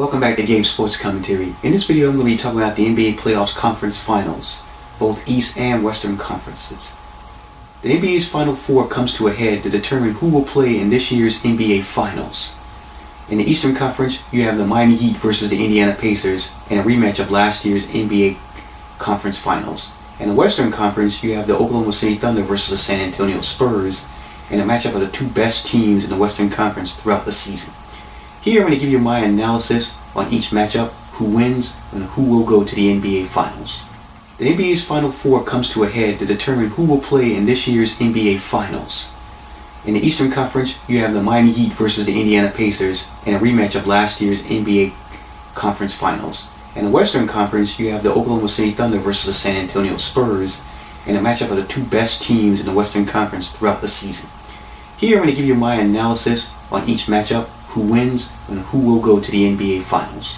Welcome back to Gabe Sports Commentary. In this video I'm going to be talking about the NBA Playoffs Conference Finals, both East and Western Conferences. The NBA's Final Four comes to a head to determine who will play in this year's NBA Finals. In the Eastern Conference, you have the Miami Heat versus the Indiana Pacers in a rematch of last year's NBA Conference Finals. In the Western Conference, you have the Oklahoma City Thunder versus the San Antonio Spurs in a matchup of the two best teams in the Western Conference throughout the season. Here I'm going to give you my analysis on each matchup, who wins, and who will go to the NBA Finals. The NBA's Final Four comes to a head to determine who will play in this year's NBA Finals. In the Eastern Conference, you have the Miami Heat versus the Indiana Pacers in a rematch of last year's NBA Conference Finals. In the Western Conference, you have the Oklahoma City Thunder versus the San Antonio Spurs in a matchup of the two best teams in the Western Conference throughout the season. Here I'm going to give you my analysis on each matchup, who wins, and who will go to the NBA Finals.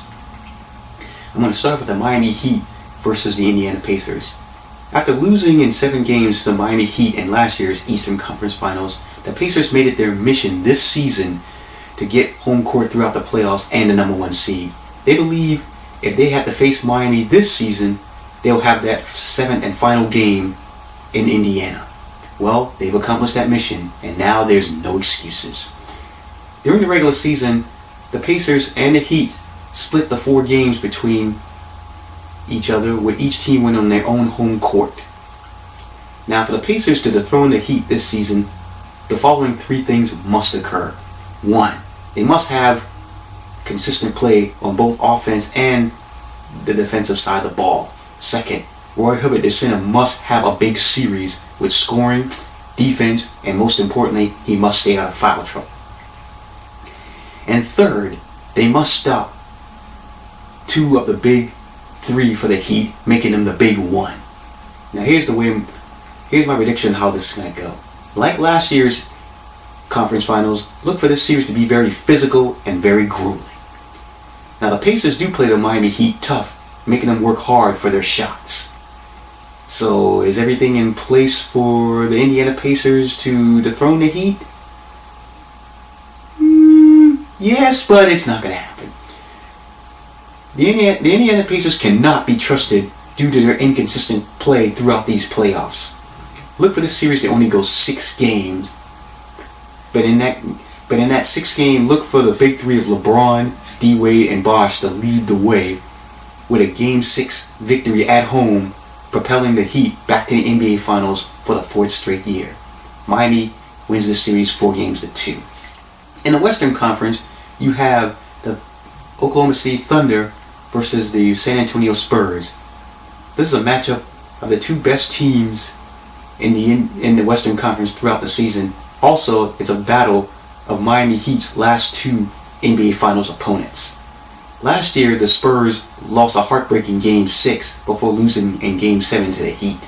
I'm going to start with the Miami Heat versus the Indiana Pacers. After losing in 7 games to the Miami Heat in last year's Eastern Conference Finals, the Pacers made it their mission this season to get home court throughout the playoffs and the #1 seed. They believe if they have to face Miami this season, they'll have that 7th and final game in Indiana. Well, they've accomplished that mission, and now there's no excuses. During the regular season, the Pacers and the Heat split the 4 games between each other, with each team winning on their own home court. Now, for the Pacers to dethrone the Heat this season, the following 3 things must occur. 1, they must have consistent play on both offense and the defensive side of the ball. 2nd, Roy Hibbert, the center, must have a big series with scoring, defense, and most importantly, he must stay out of foul trouble. And 3rd, they must stop 2 of the big 3 for the Heat, making them the big 1. Now here's my prediction how this is going to go. Like last year's conference finals, look for this series to be very physical and very grueling. Now the Pacers do play the Miami Heat tough, making them work hard for their shots. So is everything in place for the Indiana Pacers to dethrone the Heat? Yes, but it's not going to happen. The Indiana Pacers cannot be trusted due to their inconsistent play throughout these playoffs. Look for this series to only go 6 games. But in that 6th game, look for the big 3 of LeBron, D-Wade, and Bosh to lead the way with a Game 6 victory at home, propelling the Heat back to the NBA Finals for the 4th straight year. Miami wins this series 4-2. In the Western Conference, you have the Oklahoma City Thunder versus the San Antonio Spurs. This is a matchup of the 2 best teams in the Western Conference throughout the season. Also, it's a battle of Miami Heat's last 2 NBA Finals opponents. Last year, the Spurs lost a heartbreaking Game 6 before losing in Game 7 to the Heat.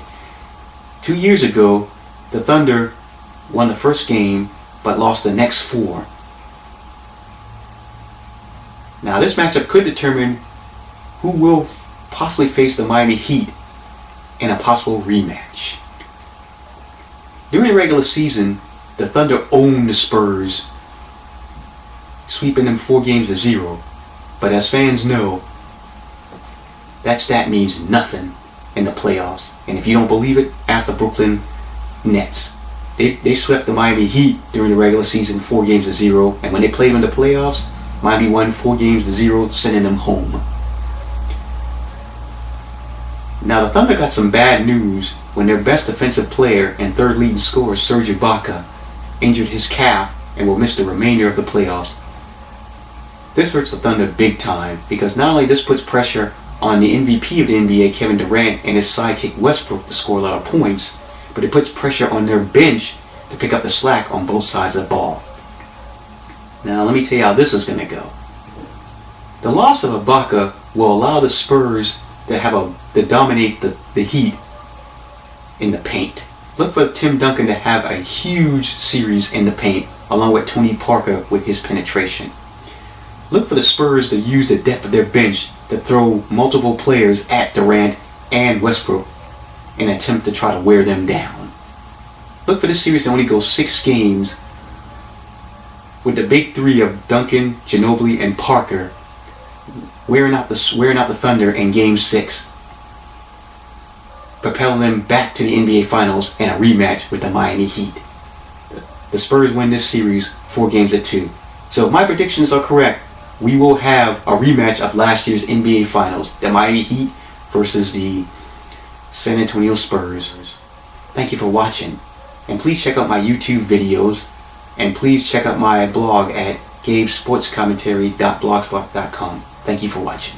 2 years ago, the Thunder won the first game but lost the next 4. Now this matchup could determine who will possibly face the Miami Heat in a possible rematch. During the regular season, the Thunder owned the Spurs, sweeping them 4-0. But as fans know, that stat means nothing in the playoffs. And if you don't believe it, ask the Brooklyn Nets. They swept the Miami Heat during the regular season 4-0, and when they played them in the playoffs, Miami won 4-0, sending them home. Now the Thunder got some bad news when their best defensive player and 3rd leading scorer, Serge Ibaka, injured his calf and will miss the remainder of the playoffs. This hurts the Thunder big time, because not only this puts pressure on the MVP of the NBA, Kevin Durant, and his sidekick Westbrook to score a lot of points, but it puts pressure on their bench to pick up the slack on both sides of the ball. Now let me tell you how this is going to go. The loss of Ibaka will allow the Spurs to dominate the Heat in the paint. Look for Tim Duncan to have a huge series in the paint, along with Tony Parker with his penetration. Look for the Spurs to use the depth of their bench to throw multiple players at Durant and Westbrook in an attempt to try to wear them down. Look for this series to only go 6 games, with the big 3 of Duncan, Ginobili, and Parker wearing out the Thunder in Game 6, propelling them back to the NBA Finals and a rematch with the Miami Heat. The Spurs win this series 4-2. So if my predictions are correct, we will have a rematch of last year's NBA Finals, the Miami Heat versus the San Antonio Spurs. Thank you for watching, and please check out my YouTube videos, and please check out my blog at gabesportscommentary.blogspot.com. Thank you for watching.